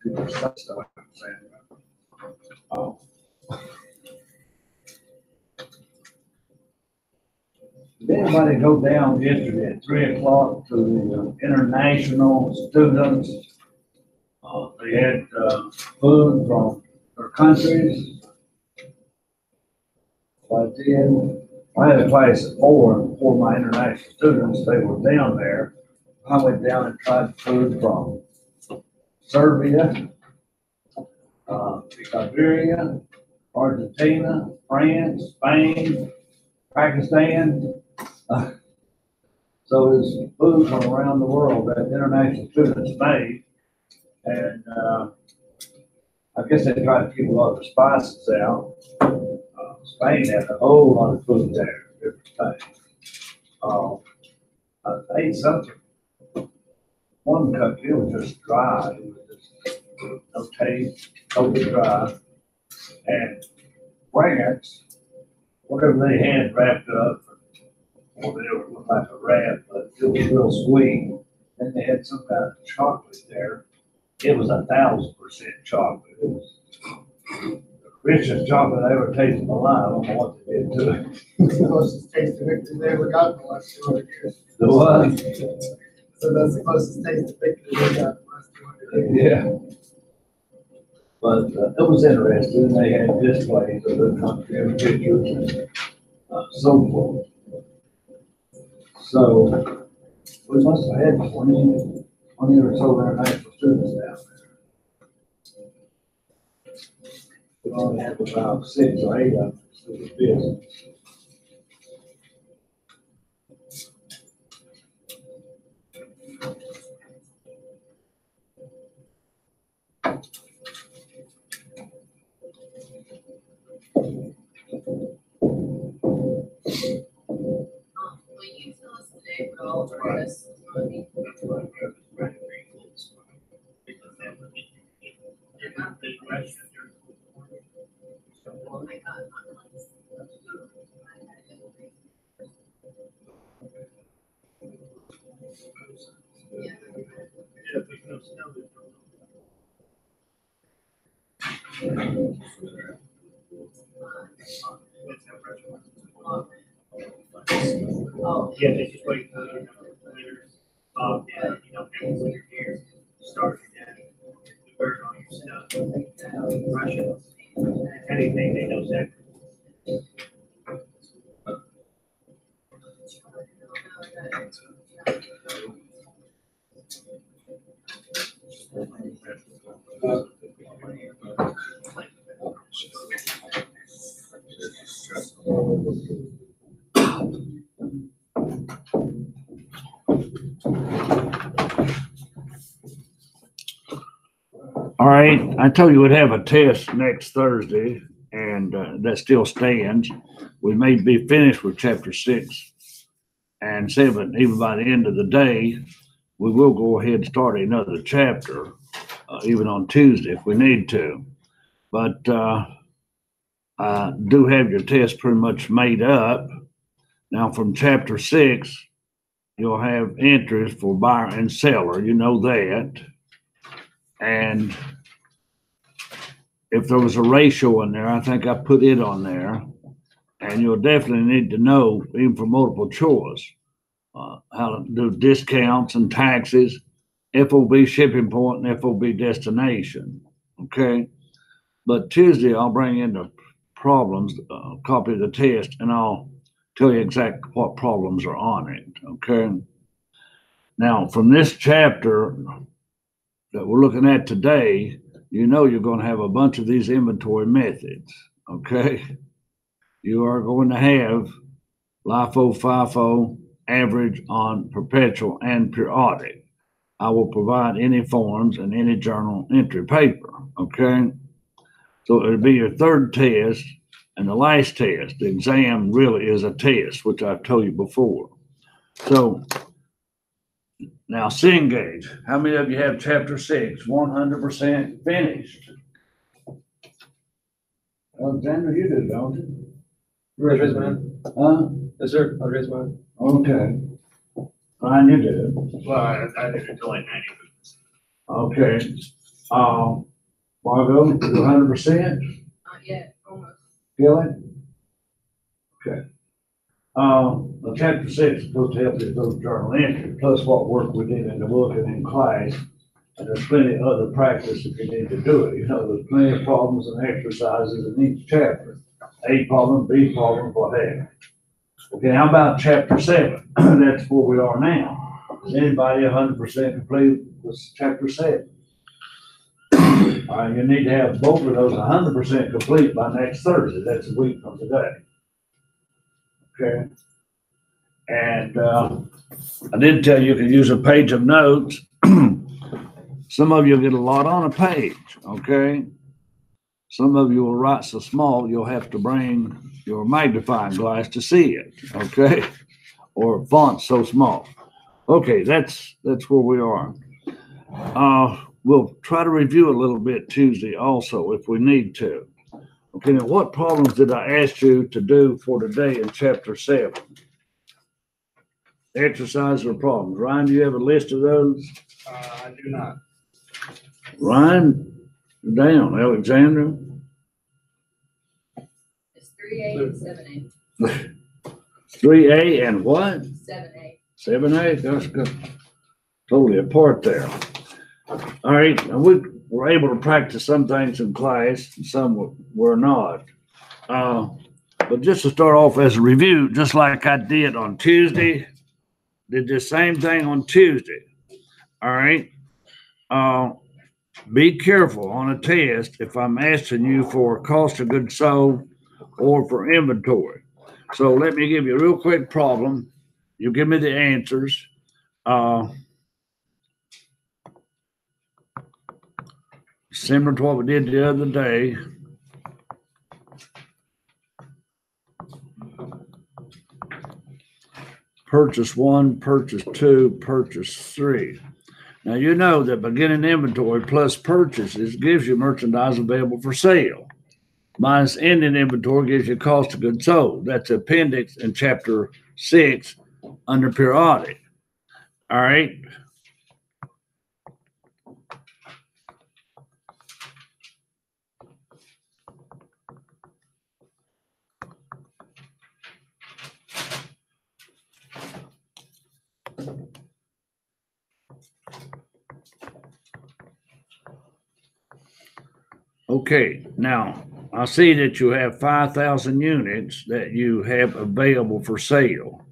Did anybody go down yesterday at 3 o'clock to the international students? They had food from their countries. So I had a class at 4 for my international students. They were down there. I went down and tried food from Serbia, Siberia, Argentina, France, Spain, Pakistan. So it's food from around the world that international students made. And I guess they tried to keep a lot of the spices out. Spain had a whole lot of food there, different things. I ate something. One country, it was just dry. It was just no taste, totally dry. And France, whatever they had wrapped up, or whatever looked like a wrap, but it was real sweet. And they had some kind of chocolate there. It was 1,000% chocolate. It was the richest chocolate I ever tasted in my life. I don't know what they did to it. That's the closest taste to victory they ever got in the last 200 years. The what? So that's the closest taste to victory they got in the last 200 years. Yeah. But it was interesting. They had displays of their country and pictures and so forth. So we must have had 20 or so international students down there. We only had about 6 or 8 of them through the business. Will you tell us today what all of our testimony? Oh my God. Oh, Yeah, they just wait for the later. Yeah, you know, when you're here, start again. Burn all your stuff. Russia. Anything, they know exactly. All right, I told you we'd have a test next Thursday, and that still stands. We may be finished with chapter 6 and 7, even by the end of the day. We will go ahead and start another chapter, even on Tuesday if we need to. But I do have your test pretty much made up. Now, from chapter 6, you'll have entries for buyer and seller. You know that. And if there was a ratio in there, I think I put it on there. And you'll definitely need to know, even for multiple choice, how to do discounts and taxes, FOB shipping point and FOB destination. Okay. But Tuesday, I'll bring in the problems, copy of the test, and I'll tell you exactly what problems are on it. Okay. Now, from this chapter that we're looking at today, you know you're going to have a bunch of these inventory methods. Okay. You are going to have LIFO, FIFO, average on perpetual and periodic. I will provide any forms and any journal entry paper. Okay. So it'll be your third test and the last test. The exam really is a test, which I've told you before. So now, Cengage, how many of you have chapter 6 100% finished? Alexander, you do, don't you? Raise my hand. Huh? Yes, sir. I'll raise my hand. Okay. Fine, you do. Well, I did it till like 90. Okay. Margot, 100%, Not yet, almost. Kelly? Okay. Chapter 6 is supposed to help you with those journal entries, plus what work we did in the book and in class. And there's plenty of other practice if you need to do it. You know, there's plenty of problems and exercises in each chapter. A problem, B problem, what have you. Okay, how about chapter 7? That's where we are now. Is anybody 100% complete with chapter 7? You need to have both of those 100% complete by next Thursday. That's a week from today. Okay. And I did tell you can use a page of notes. Some of you get a lot on a page, okay? Some of you will write so small you'll have to bring your magnifying glass to see it, okay? Or font so small. Okay, that's where we are. We'll try to review a little bit Tuesday also if we need to. Okay, now what problems did I ask you to do for today in chapter 7? Exercise or problems. Ryan, do you have a list of those? I do not. Ryan, down. Alexandra? It's 3A and 7A. 3A and what? 7A. 7A? That's good. Totally apart there. All right, and we were able to practice some things in class, and some were not. But just to start off as a review, just like I did on Tuesday, did the same thing on Tuesday. All right. Be careful on a test if I'm asking you for cost of goods sold or for inventory. So let me give you a real quick problem. You give me the answers. Similar to what we did the other day. Purchase 1, purchase 2, purchase 3. Now, you know that beginning inventory plus purchases gives you merchandise available for sale. Minus ending inventory gives you cost of goods sold. That's appendix in chapter 6 under periodic. All right. Okay, now I see that you have 5,000 units that you have available for sale.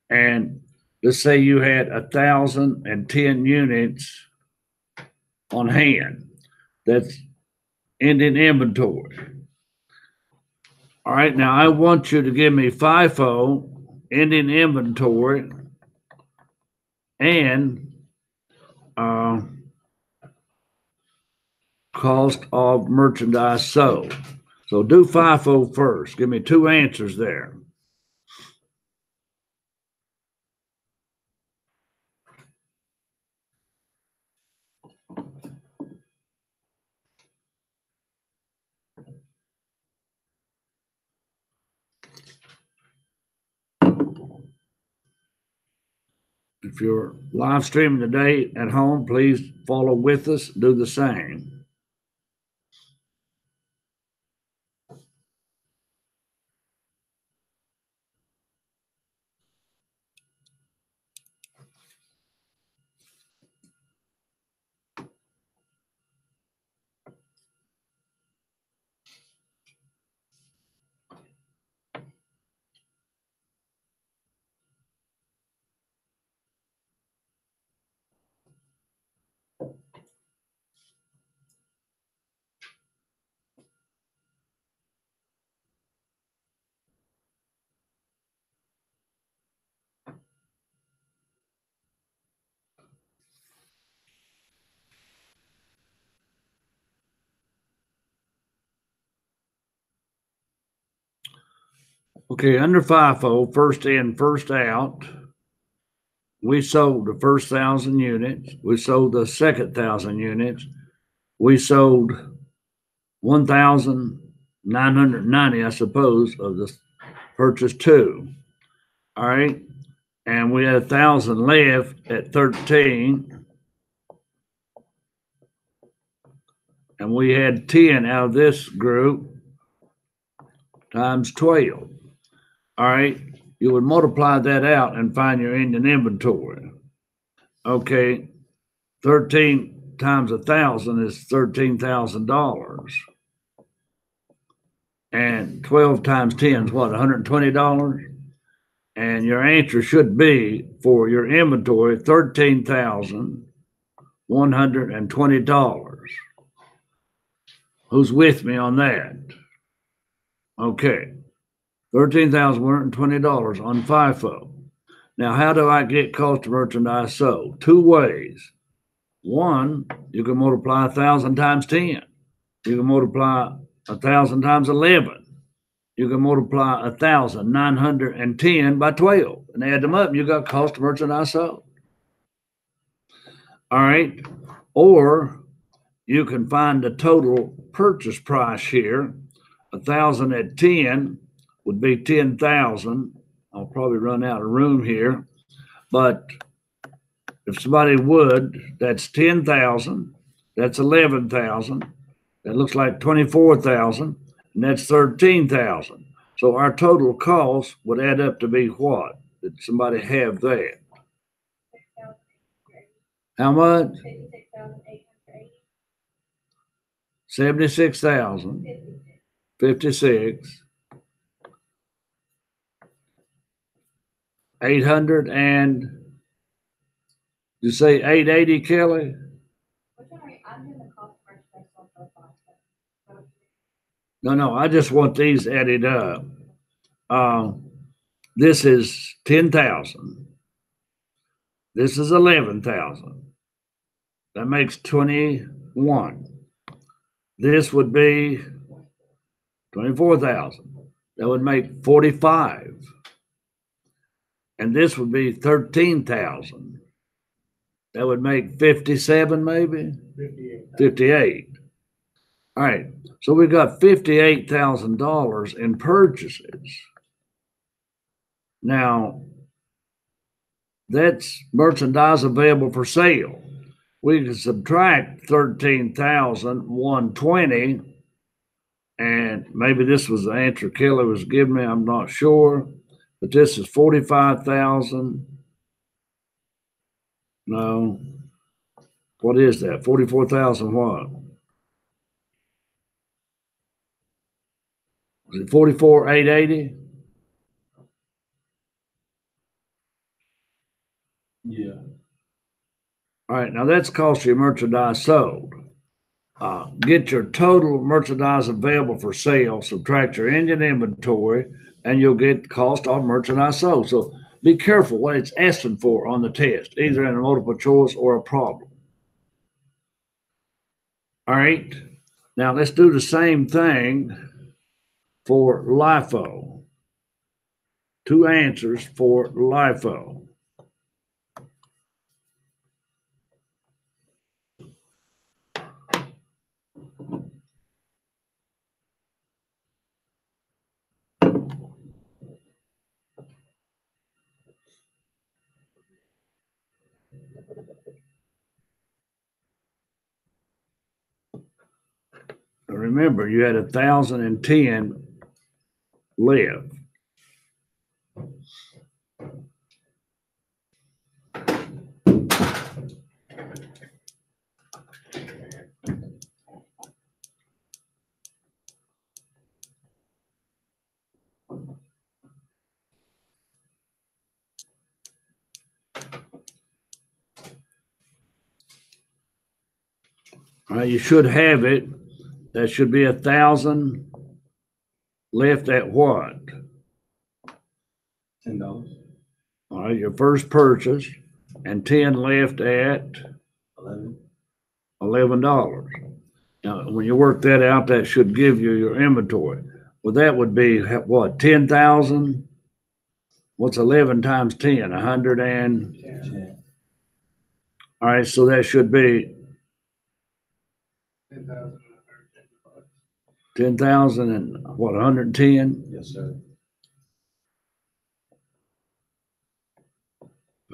And let's say you had 1,010 units on hand. That's ending inventory. All right, now I want you to give me FIFO, ending inventory, and cost of merchandise sold. So do FIFO first. Give me two answers there. If you're live streaming today at home, please follow with us. Do the same. Okay, under FIFO, first in, first out, we sold the first 1,000 units. We sold the second 1,000 units. We sold 1,990, I suppose, of the purchase 2. All right. And we had 1,000 left at 13. and we had 10 out of this group times 12. All right, you would multiply that out and find your ending inventory. Okay, 13 times 1,000 is $13,000. And 12 times 10 is what, $120? And your answer should be for your inventory, $13,120. Who's with me on that? Okay, $13,120 on FIFO. Now, how do I get cost of merchandise sold? Two ways. One, you can multiply 1,000 times 10. You can multiply 1,000 times 11. You can multiply 1,910 by 12 and add them up, and you got cost of merchandise sold. All right. Or you can find the total purchase price here. 1,000 at 10 would be 10,000. I'll probably run out of room here, but if somebody would, that's 10,000. That's 11,000. That looks like 24,000, and that's 13,000. So our total cost would add up to be what? Did somebody have that? How much? 76,056. 800 and you say 880, Kelly? No, I just want these added up. This is 10,000. This is 11,000. That makes 21. This would be 24,000. That would make 45. And this would be 13,000. That would make 57, maybe? 58. All right. So we got $58,000 in purchases. Now, that's merchandise available for sale. We can subtract 13,120, and maybe this was the answer Kelly was giving me, I'm not sure, but this is 45,000. No. What is that? 44,000 what? Is it 44,880? Yeah. All right, now that's cost of your merchandise sold. Get your total merchandise available for sale, subtract your ending inventory, and you'll get the cost of merchandise sold. So be careful what it's asking for on the test, either in a multiple choice or a problem. All right, now let's do the same thing for LIFO. Two answers for LIFO. Remember, you had 1,010 left. All right, you should have it. That should be 1,000 left at what? $10. All right, your first purchase, and 10 left at $11. Now, when you work that out, that should give you your inventory. Well, that would be what, 10,000? What's 11 times 10? 100 and? 10. All right, so that should be 10,000 and what, 110? Yes, sir.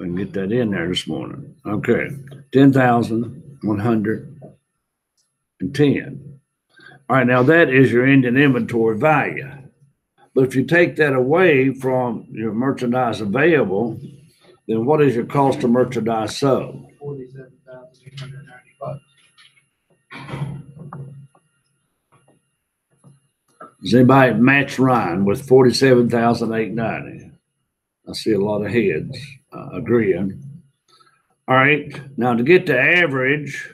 I can get that in there this morning. Okay, 10,110. and 10. All right, now that is your ending inventory value. But if you take that away from your merchandise available, then what is your cost of merchandise sold? $47,890. Does anybody match Ryan with 47,890? I see a lot of heads agreeing. All right, now to get the average,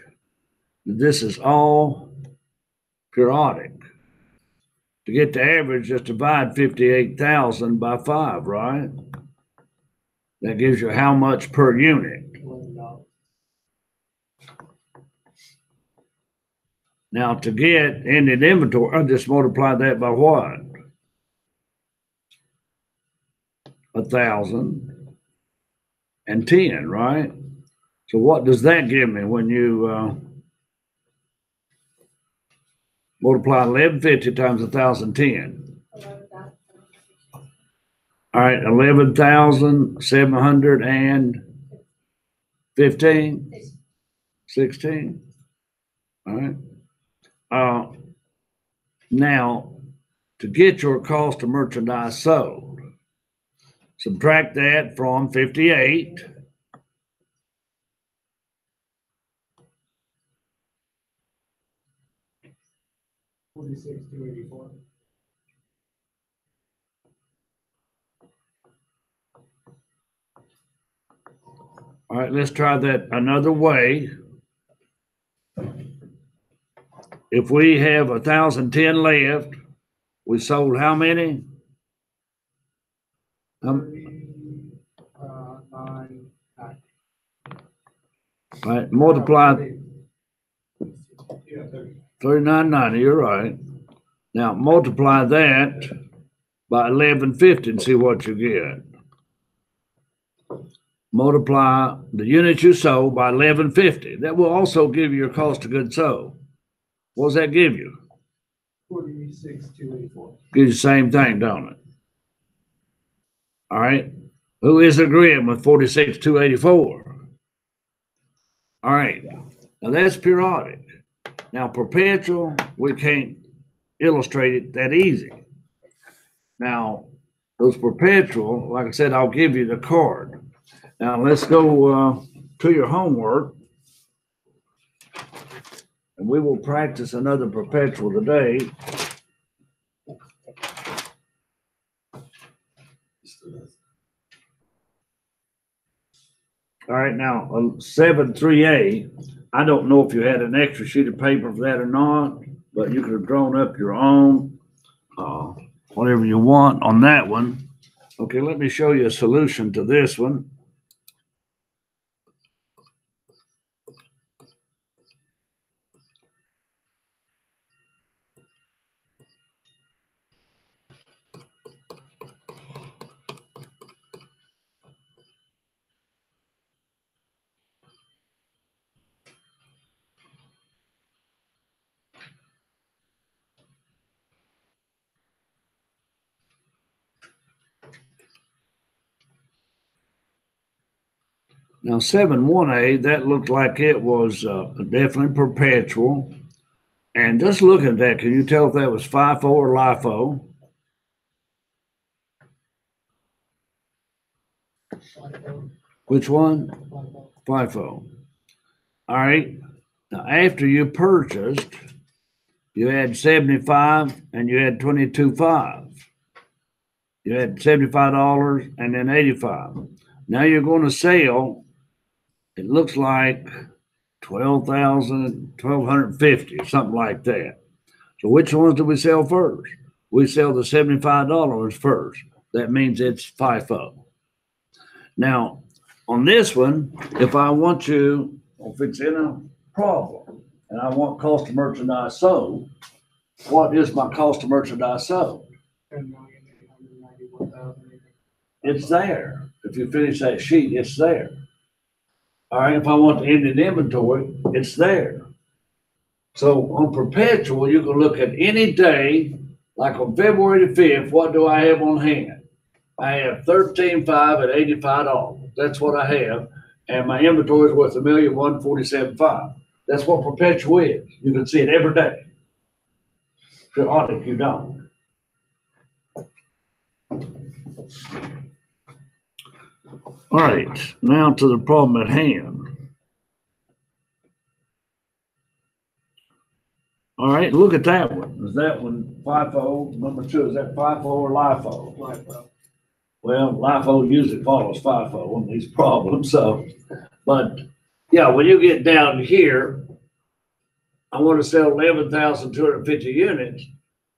this is all periodic. To get the average, just divide 58,000 by 5, right? That gives you how much per unit. $11. Now to get ended inventory, I just multiply that by what? 1,010, right? So what does that give me when you multiply 1150 times 1,010? All right, 11,715, 16. All right. Now, to get your cost of merchandise sold, subtract that from 58. $46,284. All right, let's try that another way. If we have 1,010 left, we sold how many? 990. All right, multiply 30. 39.90, you're right. Now multiply that by 1150 and see what you get. Multiply the units you sold by 1150. That will also give you your cost of goods sold. What does that give you? $46,284. Gives you the same thing, don't it? All right. Who is agreeing with 46,284? All right. Now that's periodic. Now perpetual, we can't illustrate it that easy. Now, those perpetual, like I said, I'll give you the card. Now let's go to your homework. And we will practice another perpetual today. All right, now 7.3a, I don't know if you had an extra sheet of paper for that or not, but you could have drawn up your own, whatever you want on that one. Okay, let me show you a solution to this one. Now 7.1a, that looked like it was definitely perpetual. And just looking at that, can you tell if that was FIFO or LIFO? Which one? FIFO. All right. Now, after you purchased, you had 75 and you had 22.5. You had $75 and then 85. Now you're going to sell, it looks like 1,250, something like that. So which ones do we sell first? We sell the $75 first. That means it's FIFO. Now, on this one, if I want you, if it's in a problem and I want cost of merchandise sold, what is my cost of merchandise sold? $10,891,000. It's there. If you finish that sheet, it's there. All right, if I want the ending inventory, it's there. So on perpetual, you can look at any day, like on February the 5th, what do I have on hand? I have 13.5 at $85. That's what I have. And my inventory is worth $1,147,500. That's what perpetual is. You can see it every day. It's odd if you don't. All right, now to the problem at hand. All right, look at that one. Is that one FIFO? Number 2, is that FIFO or LIFO? LIFO. Well, LIFO usually follows FIFO on these problems, so, but yeah, when you get down here, I want to sell 11,250 units.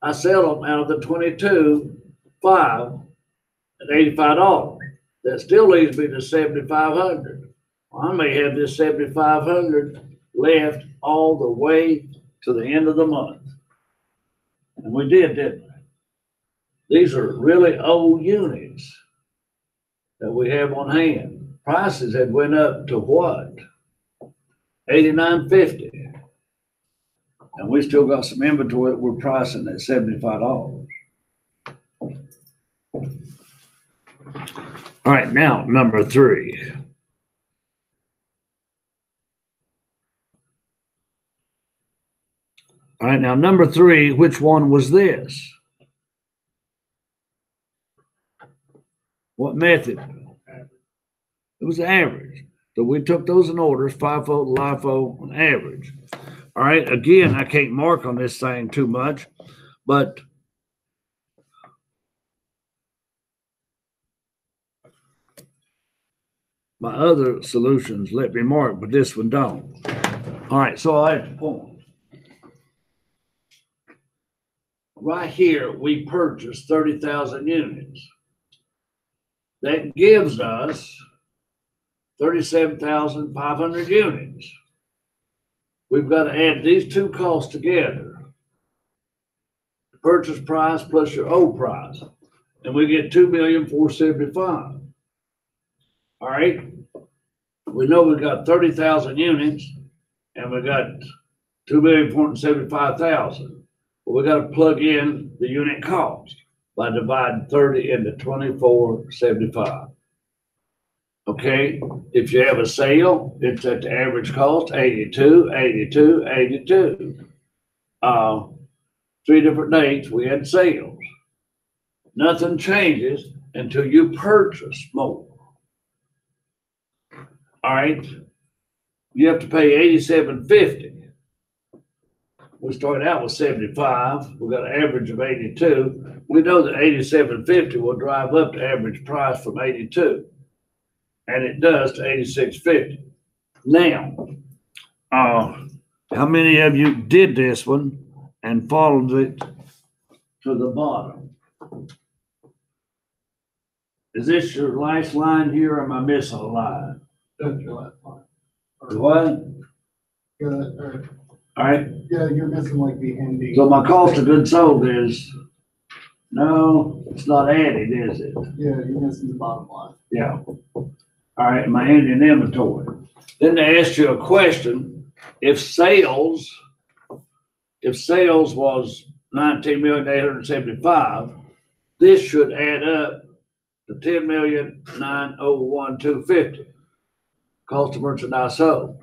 I sell them out of the 22.5 at $85. That still leaves me to 7,500. I may have this 7,500 left all the way to the end of the month. And we did, didn't we? These are really old units that we have on hand. Prices had went up to what? $89.50. And we still got some inventory that we're pricing at $75. All right, now number 3. All right, now number 3, which one was this? What method? It was average. So we took those in orders, FIFO, LIFO, and average. All right, again, I can't mark on this thing too much, but my other solutions let me mark, but this one don't. All right, so I have to point. Right here, we purchased 30,000 units. That gives us 37,500 units. We've got to add these two costs together. Purchase price plus your old price. And we get 2,475,000. All right. We know we got 30,000 units and we got 2,475,000. But we got to plug in the unit cost by dividing 30 into 24.75. Okay, if you have a sale, it's at the average cost, 82, 82, 82. 3 different dates we had sales. Nothing changes until you purchase more. All right, you have to pay $87.50. We started out with 75. We got an average of 82. We know that $87.50 will drive up the average price from 82. And it does to $86.50. Now, how many of you did this one and followed it to the bottom? Is this your last line here, or am I missing a line? That's your last line. What? Good. All right. Yeah, you're missing like the ending. So my cost of goods sold is, no, it's not added, is it? Yeah, you're missing the bottom line. Yeah. All right, my ending inventory. Then they asked you a question, if sales was 19,875,000, this should add up to 10,901,250. Cost of merchandise sold.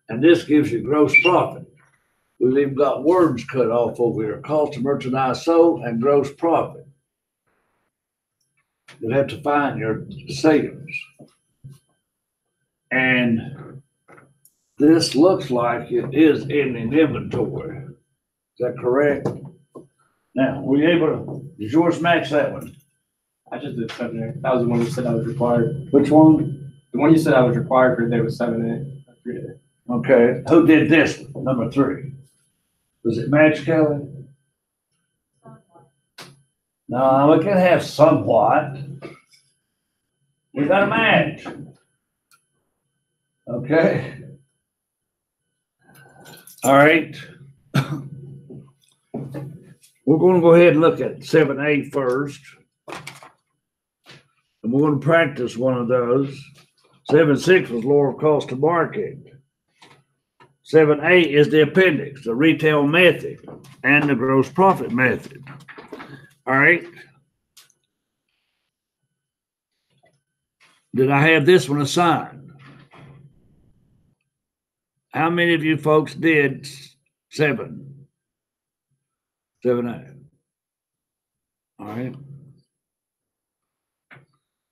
And this gives you gross profit. We've even got words cut off over here, cost of merchandise sold and gross profit. You'll have to find your sales. And this looks like it is ending inventory. Is that correct? Now, were you able to, did yours match that one? I just did 7A. That was the one you said I was required. Which one? The one you said I was required for today was 7A. 3A. Okay, who did this one, number 3? Does it match, Kelly? No, we can have somewhat. We got a match. Okay. All right. We're going to go ahead and look at 7A first. And we're going to practice one of those. 7.6 was lower cost to market. 7A is the appendix, the retail method, and the gross profit method. All right. Did I have this one assigned? How many of you folks did 7? 7A. All right.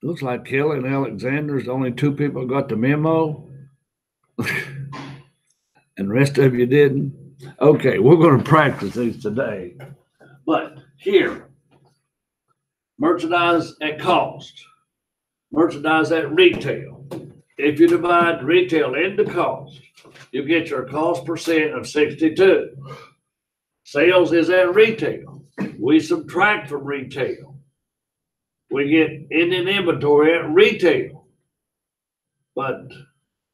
Looks like Kelly and Alexander's the only 2 people got the memo. And the rest of you didn't. Okay, we're going to practice these today. But here, merchandise at cost, merchandise at retail. If you divide retail into cost, you get your cost percent of 62. Sales is at retail. We subtract from retail. We get ending inventory at retail. But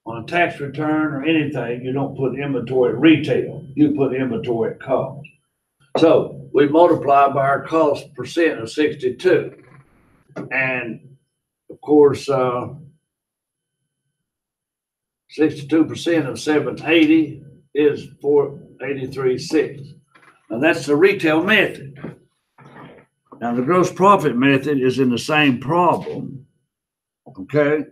on a tax return or anything, you don't put inventory at retail. You put inventory at cost. So we multiply by our cost percent of 62. And of course, 62% of 780 is 483.6. Now that's the retail method. Now the gross profit method is in the same problem. Okay.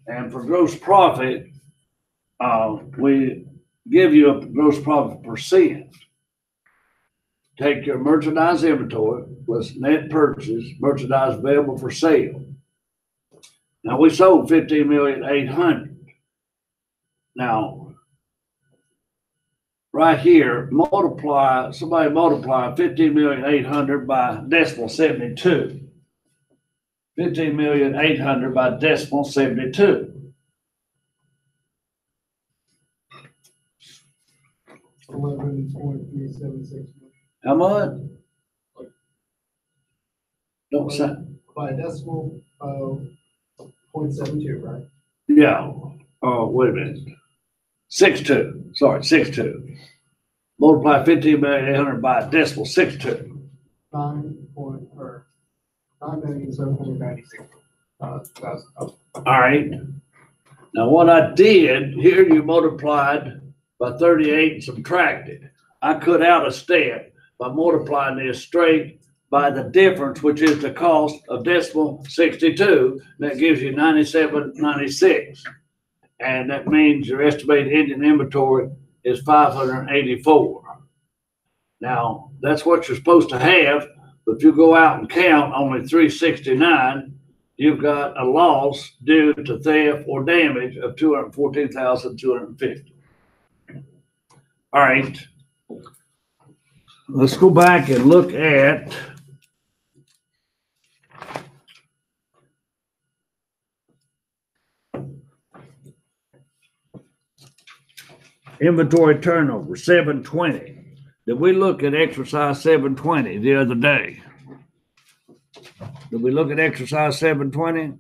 And for gross profit, we give you a gross profit percent. Take your merchandise inventory plus net purchase, merchandise available for sale. Now we sold 15,800,000. Now, right here, somebody multiply 15,800,000 by decimal 72. 15,800,000 by decimal 72. 11.376. How much? Don't say. By decimal, 0.72, right? Yeah. Oh, wait a minute. 62. Sorry, 62. Multiply 15,800,000 by decimal 62. 9,796,000. All right. Now, what I did here, you multiplied by 38 and subtracted. I cut out a step by multiplying this straight by the difference, which is the cost of decimal 62. That gives you 97.96. And that means your estimated ending inventory is 584. Now, that's what you're supposed to have. But if you go out and count only 369, you've got a loss due to theft or damage of 214,250. All right. Let's go back and look at inventory turnover, 720. Did we look at exercise 720 the other day? Did we look at exercise 720?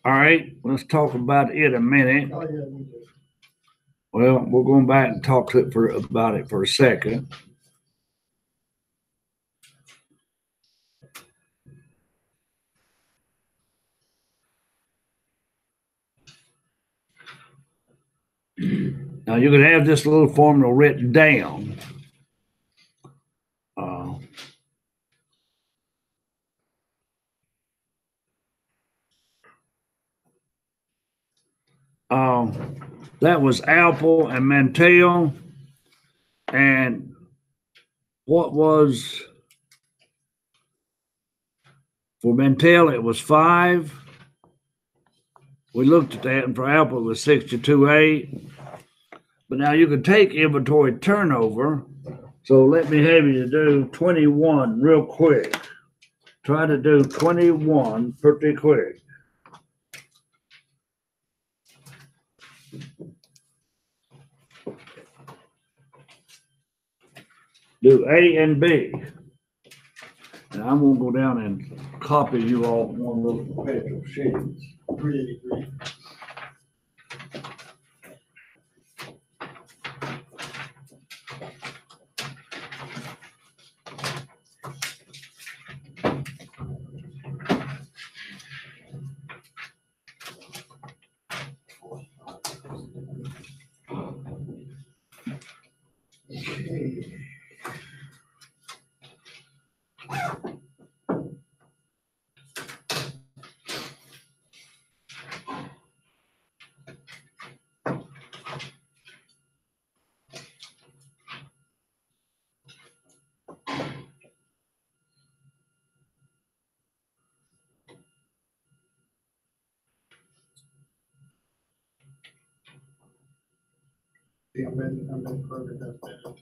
All right, let's talk about it a minute. Oh, yeah, we do. Well, we're going back and talk about it for a second. Now you can have this little formula written down. That was Apple and Mantel. And what was for Mantel? It was 5. We looked at that, and for Apple it was 62.8. But now you can take inventory turnover. So let me have you do 21 real quick. Try to do 21 pretty quick. Do A and B. And I'm going to go down and copy you all one of those perpetual sheets. 383. See, I'm in Kroger, that's better.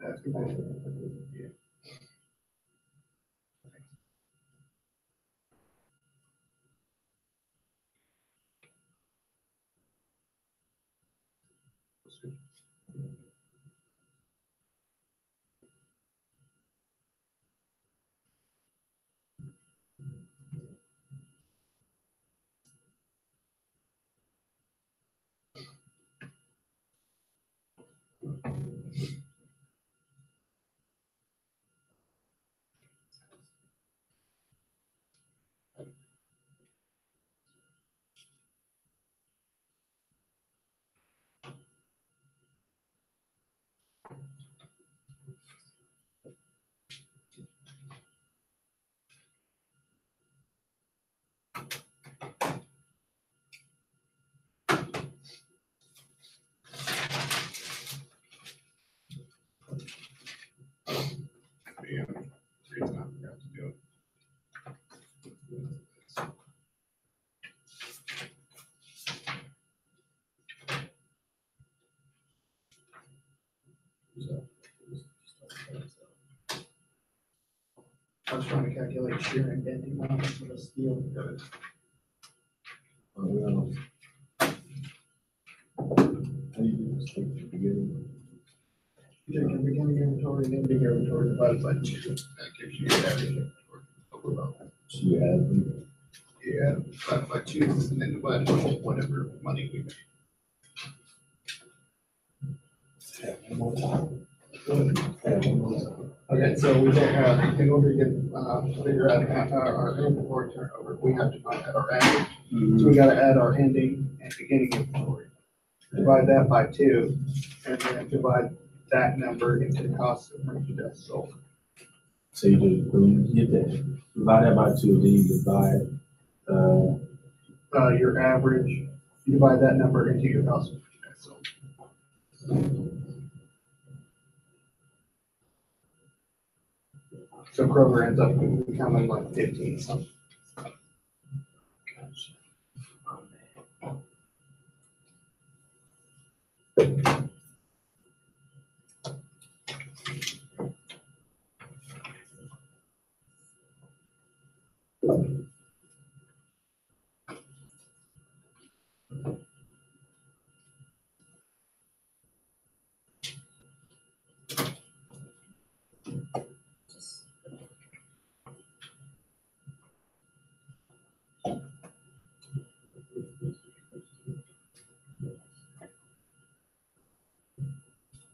That's good. Yeah. Yeah. Reason I forgot to do it. I was trying to calculate shear and bending moments for the steel. How do you do this thing at the beginning? You take your beginning inventory and ending inventory divided by 2. That gives you your average inventory overall. So you add them. Yeah, divided by 2, and then divided by whatever money we make. One more time. Okay, so we don't have, in order to get, figure out our inventory turnover, we have to find out our average. So we gotta add our ending and beginning inventory. Divide that by 2, and then divide that number into the cost of merchandise sold. So you do, when you get that, divide that by 2, then you divide, Your average, you divide that number into your cost of merchandise sold. So Kroger ends up becoming like 15 something.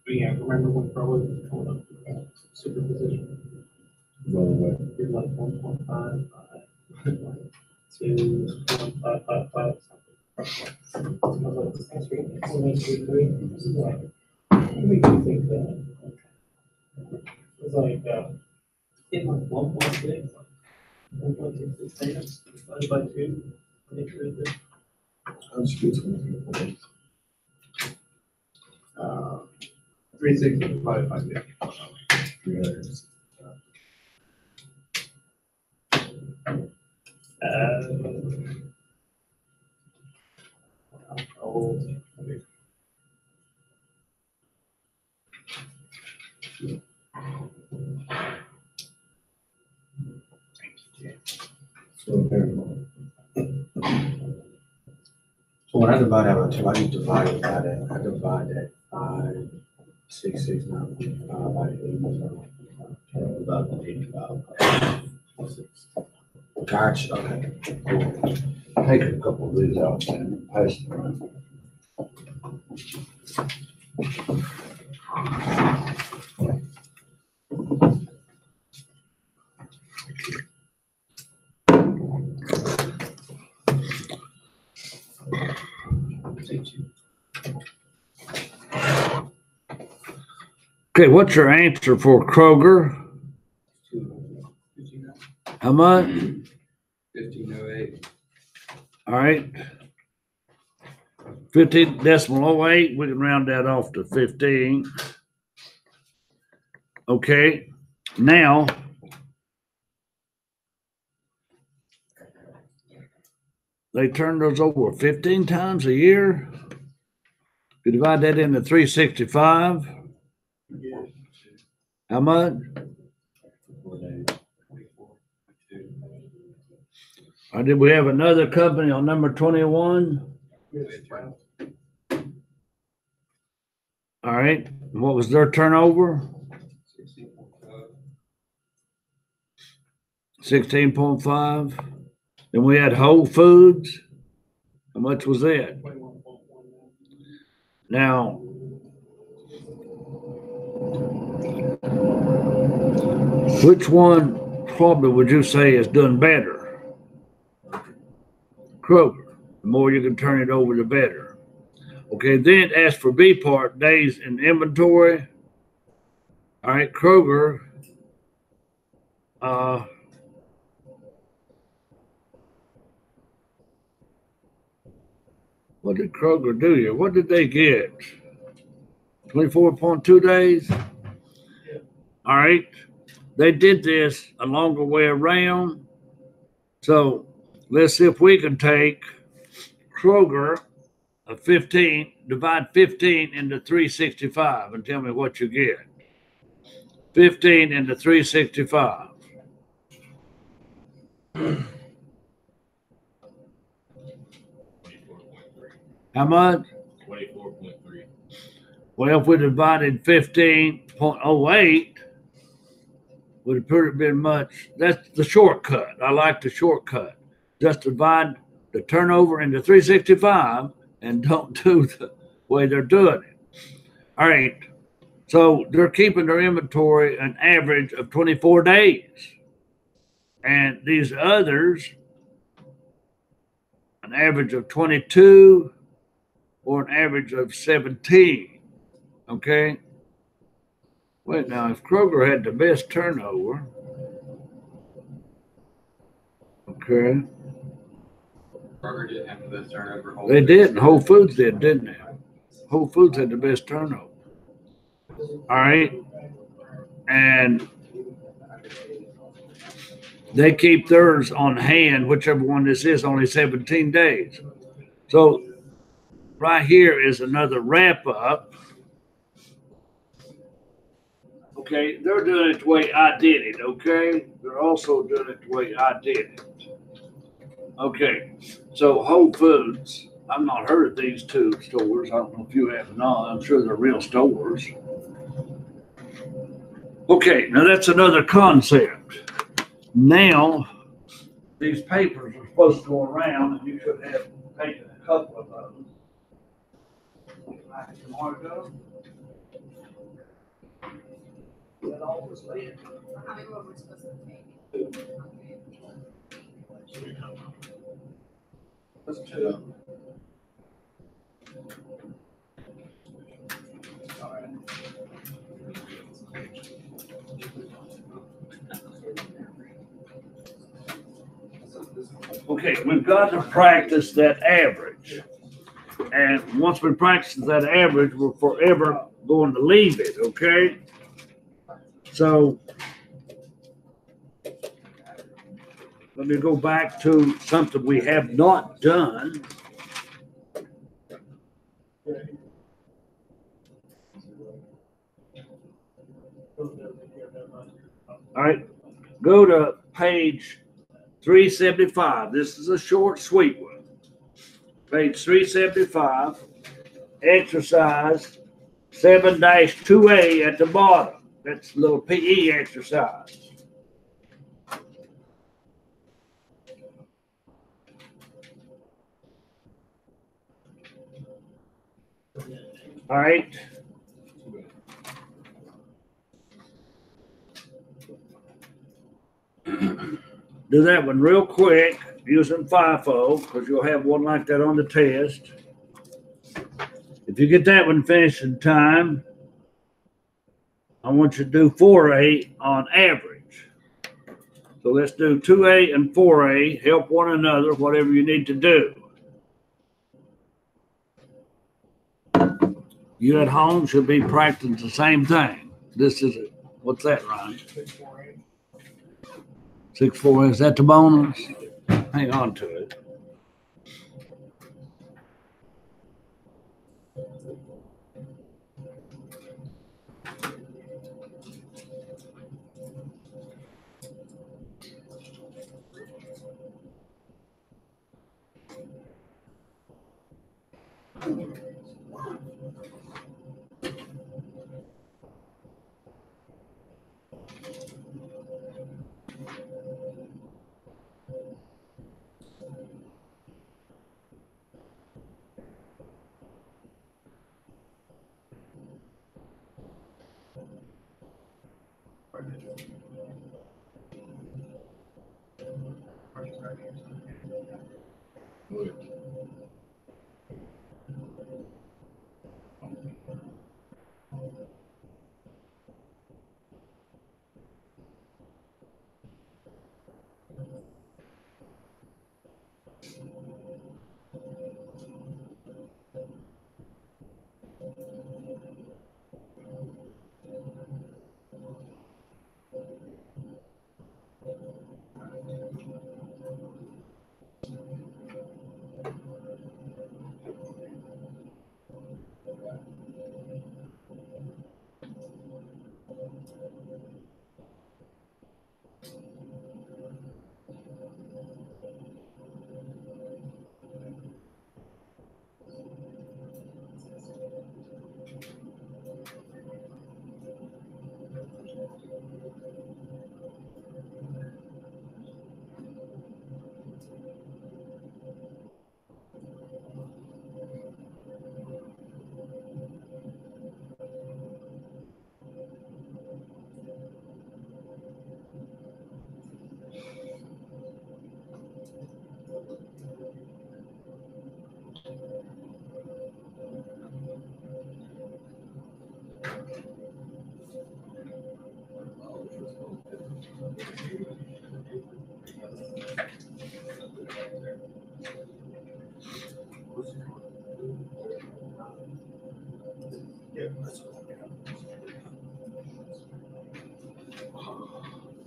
But yeah, remember when Kroger was going up superposition? well, You're like 1.55, 2, 1.555, something. What do you think that? It's like, in like 1.6, 1.66 divided by 2. I'll just get 23 360 divided by 2. 300. Old. So when I divide that by 2, I just divide it by that. I divide that 5,669 by 8. About 85. Gotcha. Okay. Take a couple of these out and pass them around. Okay, what's your answer for Kroger? How much? 1508. All right. 15.08, we can round that off to 15. Okay, now they turn those over 15 times a year. If you divide that into 365, how much? 4 days, 24, 22. Or did we have another company on number 21? All right, what was their turnover? 16.5. Then we had Whole Foods. How much was that? Now, which one probably would you say is doing better? Kroger. The more you can turn it over, the better. Okay, then as for B part, days in inventory. All right, Kroger. What did Kroger do here? What did they get? 24.2 days? All right. They did this a longer way around. So let's see if we can take Kroger of 15, divide 15 into 365 and tell me what you get. 15 into 365. How much? 24.3. Well, if we divided 15.08, would have been much. That's the shortcut. I like the shortcut. Just divide the turnover into 365 and don't do the way they're doing it. All right. So they're keeping their inventory an average of 24 days. And these others, an average of 22 or an average of 17. Okay. Wait, now, if Kroger had the best turnover, okay. Kroger didn't have the best turnover. They did, and Whole Foods did, didn't they? Whole Foods had the best turnover. All right. And they keep theirs on hand, whichever one this is, only 17 days. So right here is another wrap up. Okay, they're doing it the way I did it, okay? They're also doing it the way I did it. Okay, so Whole Foods, I've not heard of these two stores. I don't know if you have or not. I'm sure they're real stores. Okay, now that's another concept. Now, these papers are supposed to go around, and you should have taken a couple of those. Like tomorrow ago. That all was laid. How many more we're supposed to take? Let's do. All right. Okay, we've got to practice that average. And once we practice that average, we're forever going to leave it, okay? So let me go back to something we have not done. All right, go to page 375. This is a short, sweet one. Page 375, exercise 7-2A at the bottom. That's a little PE exercise. All right. Do that one real quick using FIFO, because you'll have one like that on the test. If you get that one finished in time, I want you to do 4A on average. So let's do 2A and 4A, help one another, whatever you need to do. You at home should be practicing the same thing. This is, what's that, Ronnie? 648. 6'4", is that the bonus? Hang on to it.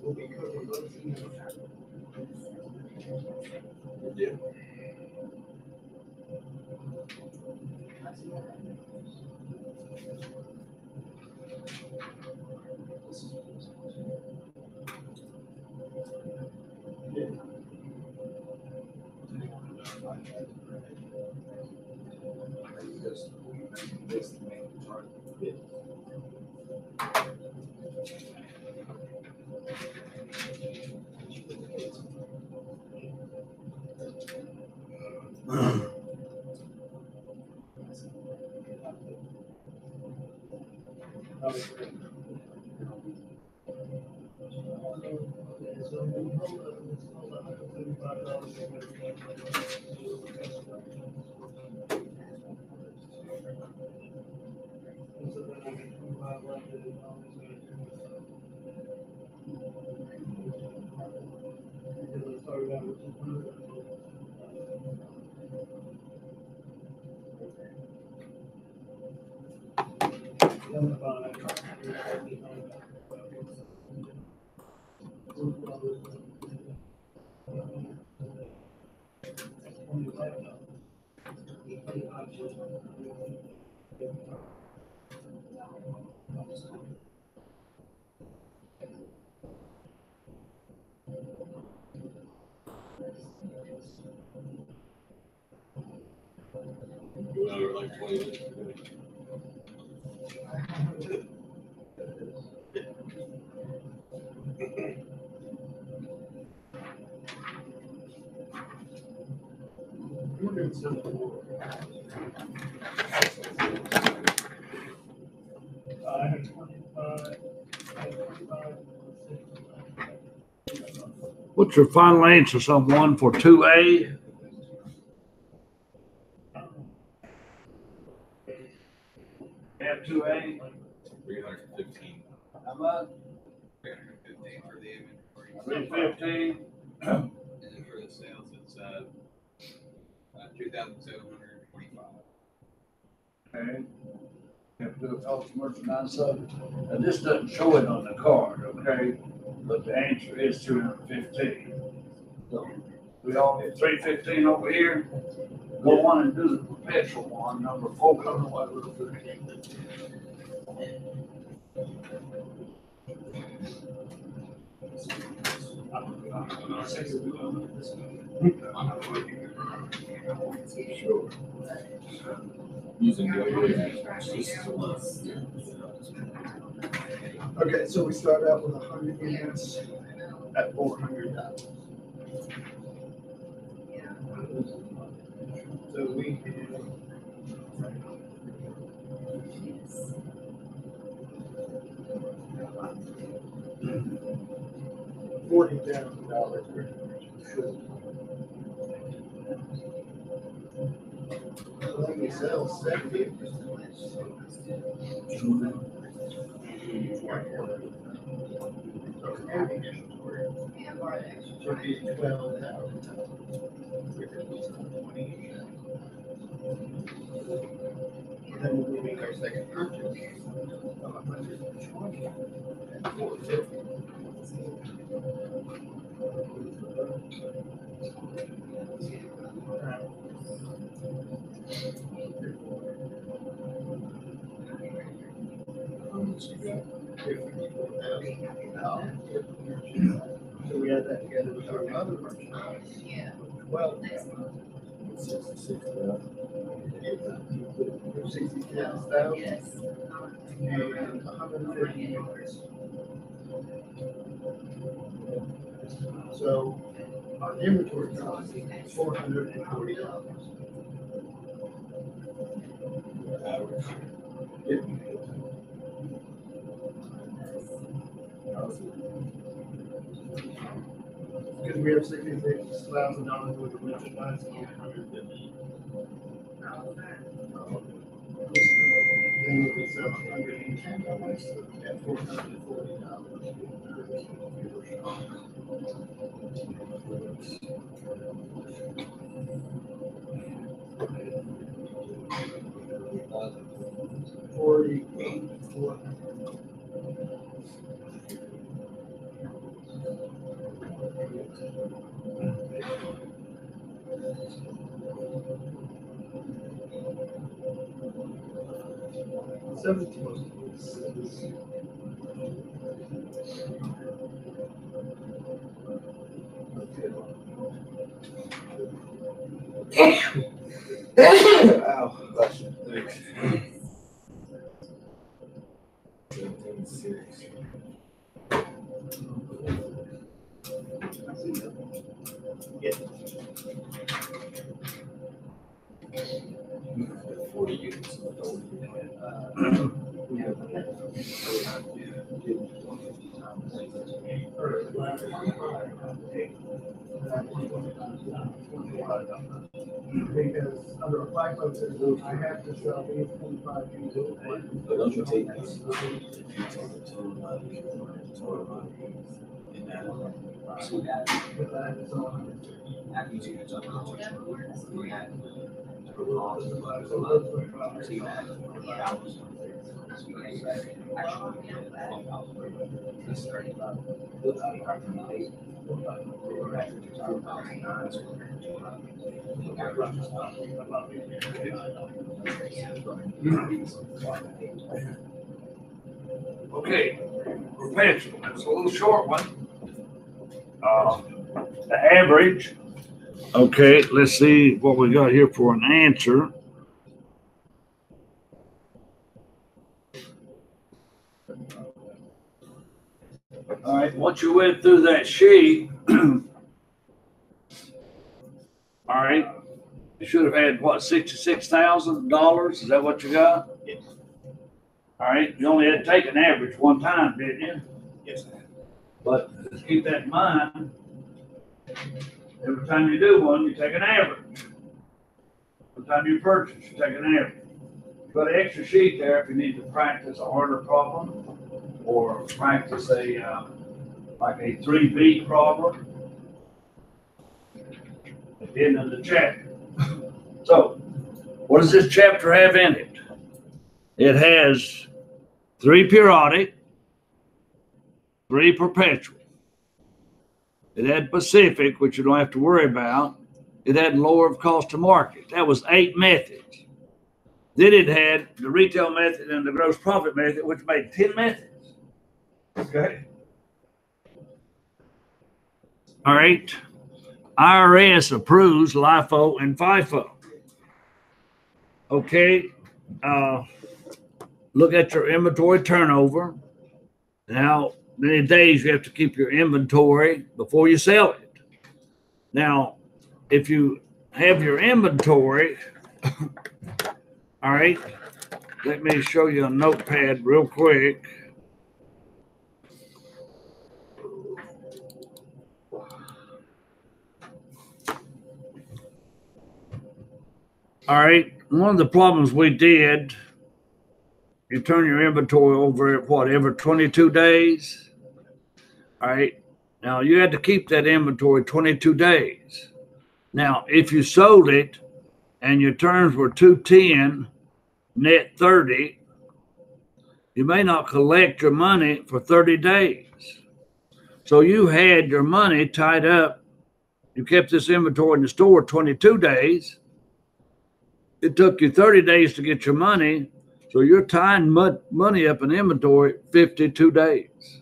We'll be covering those emails. Like 20 minutes. What's your final answer, someone, for 2A? Have 2A? 315. How much? 315 for the inventory. 315. And then for the sales, it's 2,725. Okay. Have to do a cost of merchandise sub. And this doesn't show it on the card, okay? But the answer is 215. So we all get 315 over here. Go on and do the perpetual one, number 4. Sure. Using the Okay, so we start out with 100 units at $400. So we can. $40,000. So then we sell 70. So it'd be 12,000. Then we make our second purchase of 120 and 450. So we add that together with our other merchandise. Yeah. Well, Next month. 60,000 Yes. and 150 units. So our inventory cost is $440. Because we have $66,000 worth of merchandise and 150. Then we can sell 110 at $440. 48,400. Ow, bless you. Thanks. 17.6. Yeah. 40 units. Because under a FIFO system, I have to sell these 25 units. But don't you take this? If you take the total money, and add it up. So that is on. After you take the total money, you add Okay, perpetual, it's a little short one. The average. Okay, let's see what we got here for an answer. All right, once you went through that sheet, all right, you should have had what, $66,000? Is that what you got? Yes. All right, you only had to take an average one time, didn't you? Yes. But just keep that in mind. Every time you do one, you take an average. Every time you purchase, you take an average. You've got an extra sheet there if you need to practice a harder problem or practice a like a 3B problem at the end of the chapter. So, what does this chapter have in it? It has 3 periodic, 3 perpetual. It had Pacific, which you don't have to worry about. It had lower of cost to market. That was 8 methods. Then it had the retail method and the gross profit method, which made 10 methods. Okay. All right. IRS approves LIFO and FIFO. Okay. Look at your inventory turnover. Now, many days you have to keep your inventory before you sell it. Now, if you have your inventory, all right, let me show you a notepad real quick. All right, one of the problems we did, you turn your inventory over at what, every 22 days? All right, now you had to keep that inventory 22 days. Now, if you sold it and your turns were 210, net 30, you may not collect your money for 30 days. So you had your money tied up. You kept this inventory in the store 22 days. It took you 30 days to get your money. So you're tying money up in inventory 52 days.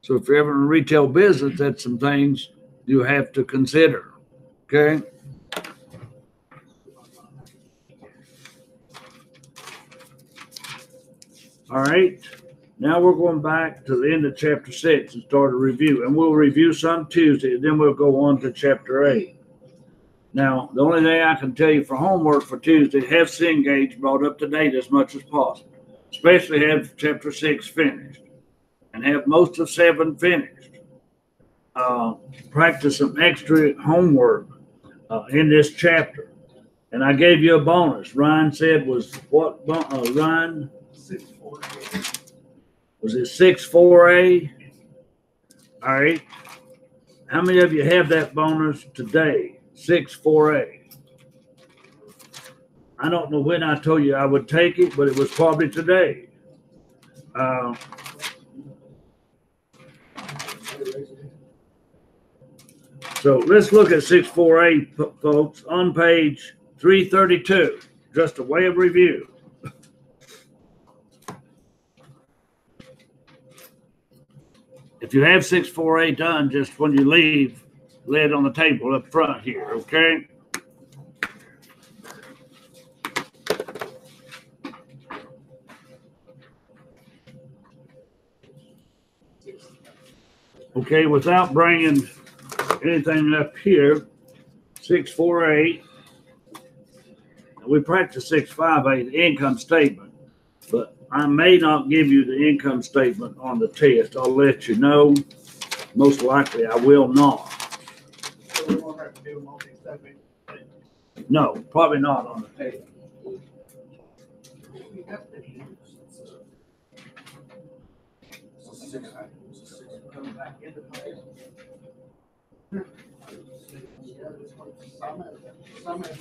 So if you're ever in a retail business, that's some things you have to consider. Okay. All right. Now we're going back to the end of chapter 6 and start a review. And we'll review some Tuesday, and then we'll go on to chapter 8. Now, the only thing I can tell you for homework for Tuesday, have Cengage brought up to date as much as possible. Especially have chapter 6 finished. And have most of 7 finished. Practice some extra homework in this chapter. And I gave you a bonus. Ryan said was what, Ryan? 6-4. Was it 6-4A? All right. How many of you have that bonus today? 6-4A. I don't know when I told you I would take it, but it was probably today. So let's look at 6-4A, folks, on page 332, just a way of review. If you have 6-4A done, just when you leave, lay it on the table up front here, okay? Okay, without bringing anything up here, 6-4A, we practice 6-5A, the income statement, but I may not give you the income statement on the test. I'll let you know. Most likely I will not. So we won't have to do a multi-step. No, probably not on the test. Coming back into play. Some and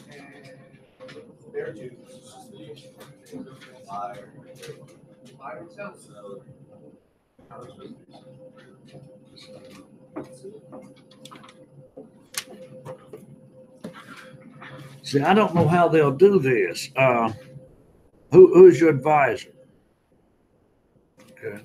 their two. Fire itself. See, I don't know how they'll do this. Who's your advisor? Okay.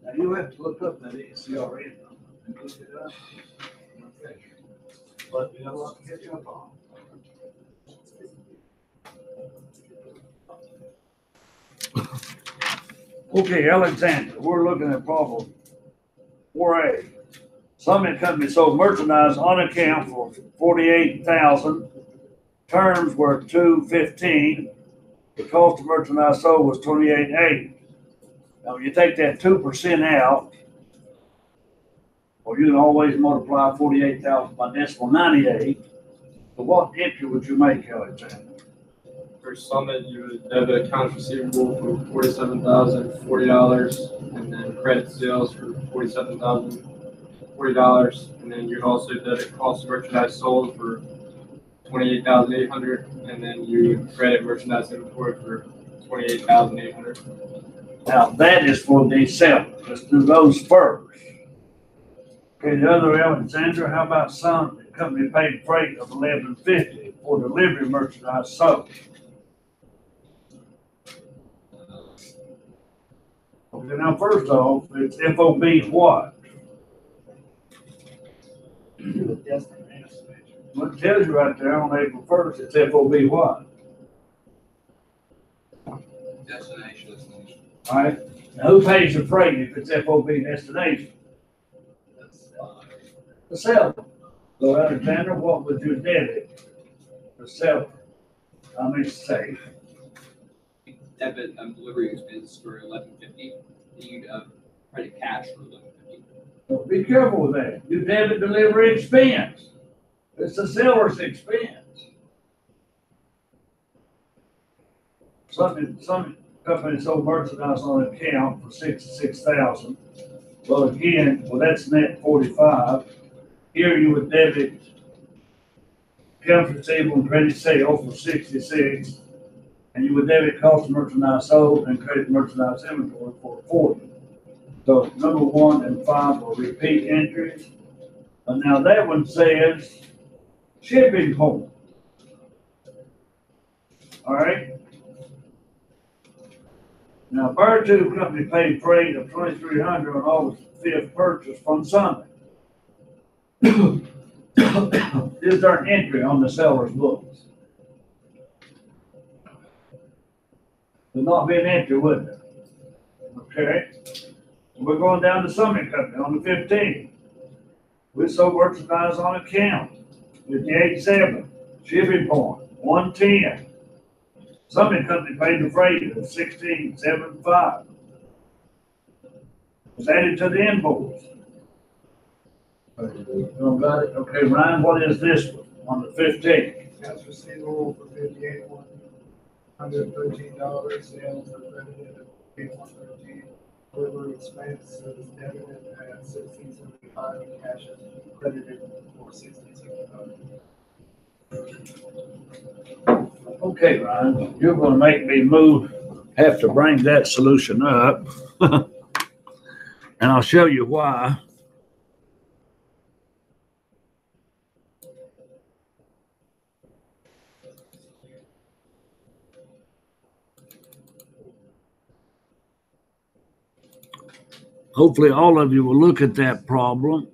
Now you have to look up that ECRN and look it up. Okay. But you know what to get you up on. Okay, Alexander, we're looking at problem 4A. Summit Company sold merchandise on account for $48,000. Terms were $215. The cost of merchandise sold was $28,800. Now, you take that 2% out, or you can always multiply 48,000 by decimal 98. But what entry would you make, Alexander? For Summit, you would debit accounts receivable for $47,040, and then credit sales for $47,040, and then you'd also debit cost of merchandise sold for $28,800, and then you would credit merchandise inventory for $28,800. Now, that is for December. Let's do those first. Okay, the other, Alexander, how about some company paid freight of $11.50 for delivery merchandise sold? Okay, now first off, it's FOB what? Well, it tells you right there on April 1st, it's FOB what? Destination. All right, now who pays the freight if it's FOB destination? The seller. So Alexander, what would you debit? The seller. I mean, say. Debit delivery expense for $11.50. You'd credit cash for $11.50. So be careful with that. You debit delivery expense. It's the seller's expense. Some companies sold merchandise on account for $66,000. Well, again, that's net 45. Here you would debit accounts receivable and credit sales for 66, and you would debit cost of merchandise sold and credit merchandise inventory for 40. So number 1 and 5 are repeat entries. And now that one says shipping point. All right. Now, Virtu Company paid freight of $2,300 on August 5th purchase from Summit. Is there an entry on the seller's books? There'd not be an entry, would there? Okay. We're going down to Summit Company on the 15th. We sold merchandise on account. 58.7. Shipping point, 110. Summit Company paid the freight of $16.75. Was added to the invoice. You got it? Okay, Ryan, what is this one on the 15th? Accounts receivable for $58,113, sales are credited at $51.13. Delivery expenses debited at $16.75, and cash is credited for $16.75. Okay, Ryan, you're gonna make me have to bring that solution up. And I'll show you why. Hopefully all of you will look at that problem.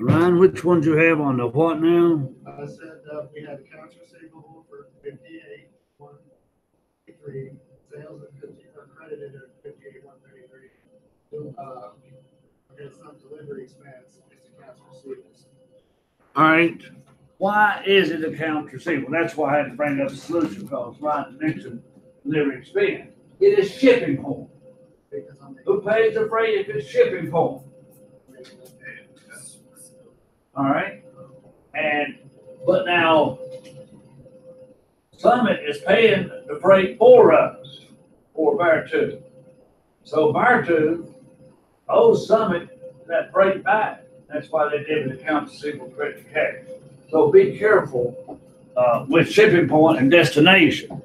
Ryan, which ones you have on the what now? I said, we had accounts receivable for 58,133, sales at 50, are credited at 58,133. There's some delivery expense, it's accounts receivable. All right. Why is it accounts receivable? That's why I had to bring up the solution, because Ryan mentioned delivery expense. It is shipping point. Who pays the freight if it's shipping point? All right. But now Summit is paying the freight for us, for Virtu. So Virtu owes Summit that freight back. That's why they did an accounts receivable credit cash. So be careful with shipping point and destination.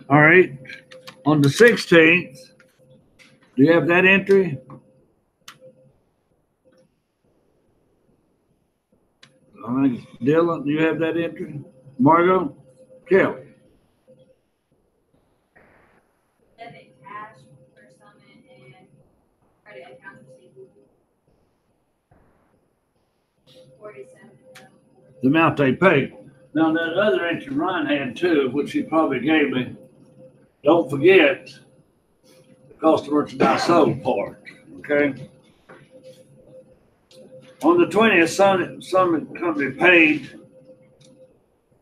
All right. On the 16th, do you have that entry? I think Dylan, do you have that entry? Margot? Kelly? Debit cash for Summit and credit accounts receivable. 47. The amount they paid. Now, that other entry Ryan had too, which he probably gave me, don't forget the cost of merchandise sold part, okay? On the 20th, Summit Company paid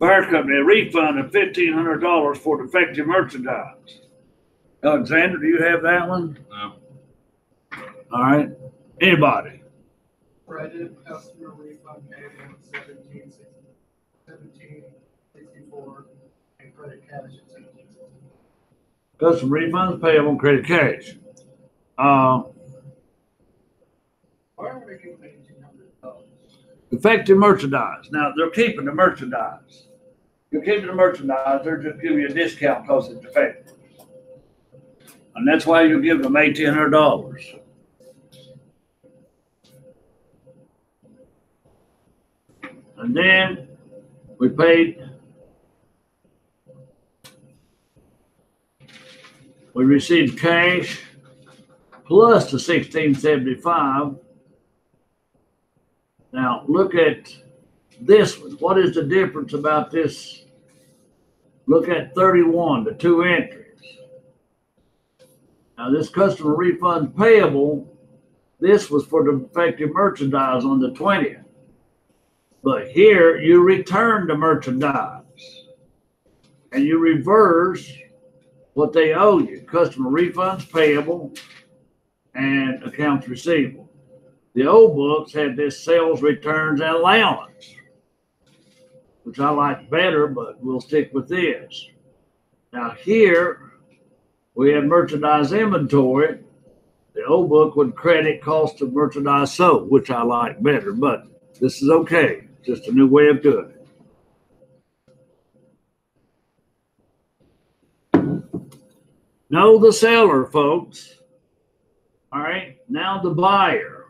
Fire Company a refund of $1,500 for defective merchandise. Alexander, do you have that one? No. All right. Anybody? Credit customer refund payable 1764, and credit cash at 1764. Custom refunds payable on credit cash. Why are we making $1,800? Defective merchandise. Now, they're keeping the merchandise. You're keeping the merchandise, they're just giving you a discount because it's defective. And that's why you give them $1,800. And then we received cash plus the $1,675. Now, look at this one. What is the difference about this? Look at 31, the two entries. Now, this customer refund payable, this was for defective merchandise on the 20th. But here, you return the merchandise and you reverse what they owe you. Customer refunds payable and accounts receivable. The old books had this sales returns and allowance, which I like better, but we'll stick with this. Now here, we have merchandise inventory. The old book would credit cost of merchandise sold, which I like better, but this is okay. Just a new way of doing it. Know the seller, folks. All right, now the buyer.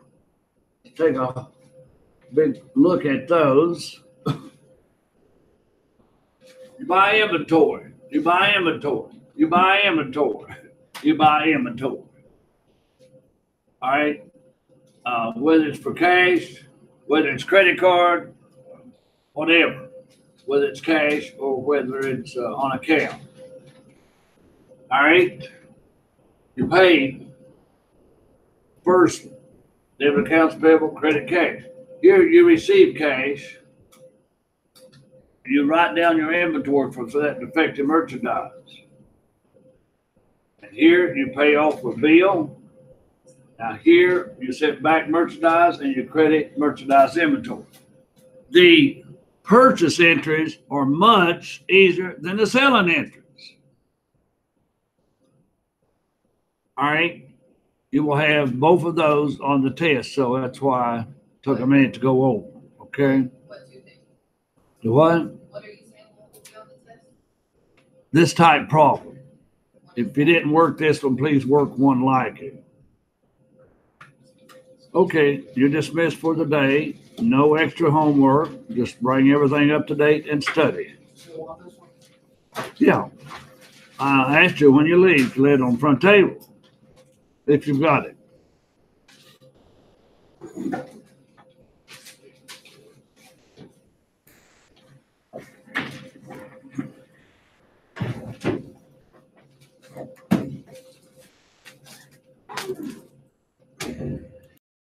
Take a big look at those. You buy inventory. You buy inventory. You buy inventory. You buy inventory. All right. Whether it's for cash, whether it's credit card, whatever. Whether it's cash or whether it's on account. All right. You pay first. Debit accounts payable, credit cash. Here you receive cash. You write down your inventory for that defective merchandise. And here you pay off a bill. Now here you set back merchandise and you credit merchandise inventory. The purchase entries are much easier than the selling entries. All right. You will have both of those on the test, so that's why it took a minute to go over. Okay. What do you think? The what? What are you saying will be on the test? This type problem. If you didn't work this one, please work one like it. Okay, you're dismissed for the day. No extra homework. Just bring everything up to date and study. Yeah. I asked you when you leave to lay it on the front table. If you've got it.